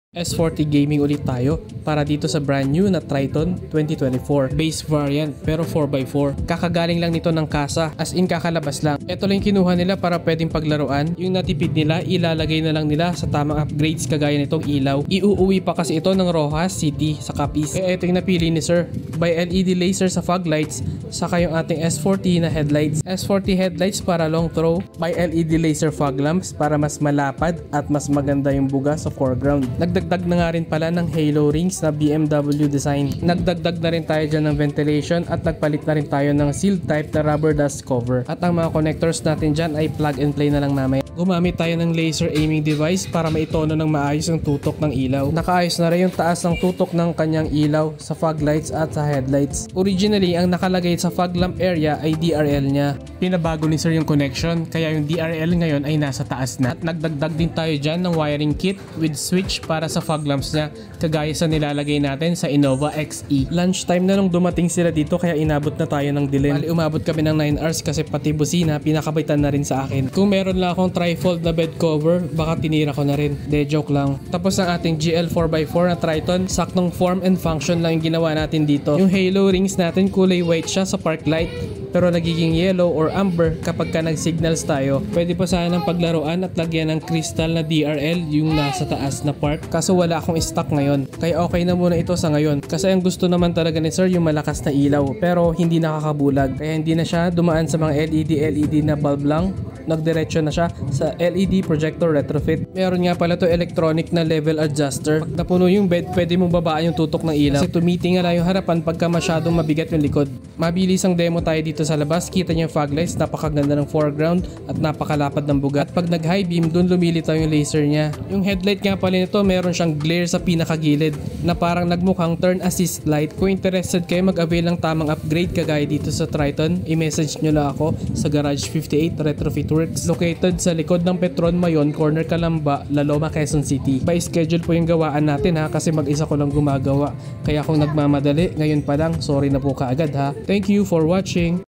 S40 gaming ulit tayo para dito sa brand new na Triton 2024 base variant pero 4x4. Kakagaling lang nito ng kasa, as in kakalabas lang. Ito lang kinuha nila para pwedeng paglaruan. Yung natipid nila ilalagay na lang nila sa tamang upgrades kagaya nitong ilaw. Iuuwi pa kasi ito ng Rojas City sa Capiz. Kaya ito yung napili ni sir, by LED laser sa fog lights, saka yung ating S40 na headlights. S40 headlights para long throw, by LED laser fog lamps para mas malapad at mas maganda yung buga sa foreground. Nagdagdag na nga rin pala ng halo rings na BMW design. Nagdagdag na rin tayo dyan ng ventilation at nagpalit na rin tayo ng sealed type na rubber dust cover. At ang mga connectors natin dyan ay plug and play na lang namin. Gumamit tayo ng laser aiming device para maitono ng maayos ang tutok ng ilaw. Nakaayos na rin yung taas ng tutok ng kanyang ilaw sa fog lights at sa headlights. Originally, ang nakalagay sa fog lamp area ay DRL niya. Pinabago ni sir yung connection, kaya yung DRL ngayon ay nasa taas na. At nagdagdag din tayo dyan ng wiring kit with switch para sa fog lamps niya, kagaya sa nilalagay natin sa Innova XE. Lunchtime na nung dumating sila dito kaya inabot na tayo ng dilim. Bali, umabot kami ng 9 hours kasi pati busina pinakabitan na rin sa akin. Kung meron lang akong trifold na bed cover, baka tinira ko na rin. De, joke lang. Tapos ang ating GL 4x4 na Triton, saktong form and function lang yung ginawa natin dito. Yung halo rings natin kulay white siya sa park light, pero nagiging yellow or amber kapag ka nag-signals tayo. Pwede pa sana ng paglaruan at lagyan ng crystal na DRL yung nasa taas na part. Kaso wala akong stock ngayon. Kaya okay na muna ito sa ngayon. Kasi ang gusto naman talaga ni sir yung malakas na ilaw, pero hindi nakakabulag. Kaya hindi na siya dumaan sa mga LED na bulb lang. Nagdiretso na siya sa LED projector retrofit. Meron nga pala to electronic na level adjuster. Pag napuno yung bed, pwede mong babaan yung tutok ng ilaw. Kasi tumitingala yung harapan pagka masyadong mabigat yung likod. Mabilis ang demo tayo dito sa labas. Kita niyo yung fog lights, napakaganda ng foreground at napakalapad ng buga. At pag nag high beam, dun lumilitaw yung laser niya. Yung headlight nga pala nito, meron siyang glare sa pinakagilid na parang nagmukhang turn assist light. Kung interested kayo mag-avail ng tamang upgrade kagaya dito sa Triton, i-message nyo lang ako sa Garage 58 Retrofit Works, located sa likod ng Petron Mayon, corner Calamba, La Loma, Quezon City. By schedule po yung gawaan natin ha, kasi mag-isa ko lang gumagawa. Kaya kung nagmamadali, ngayon pa lang, sorry na po kaagad ha. Thank you for watching.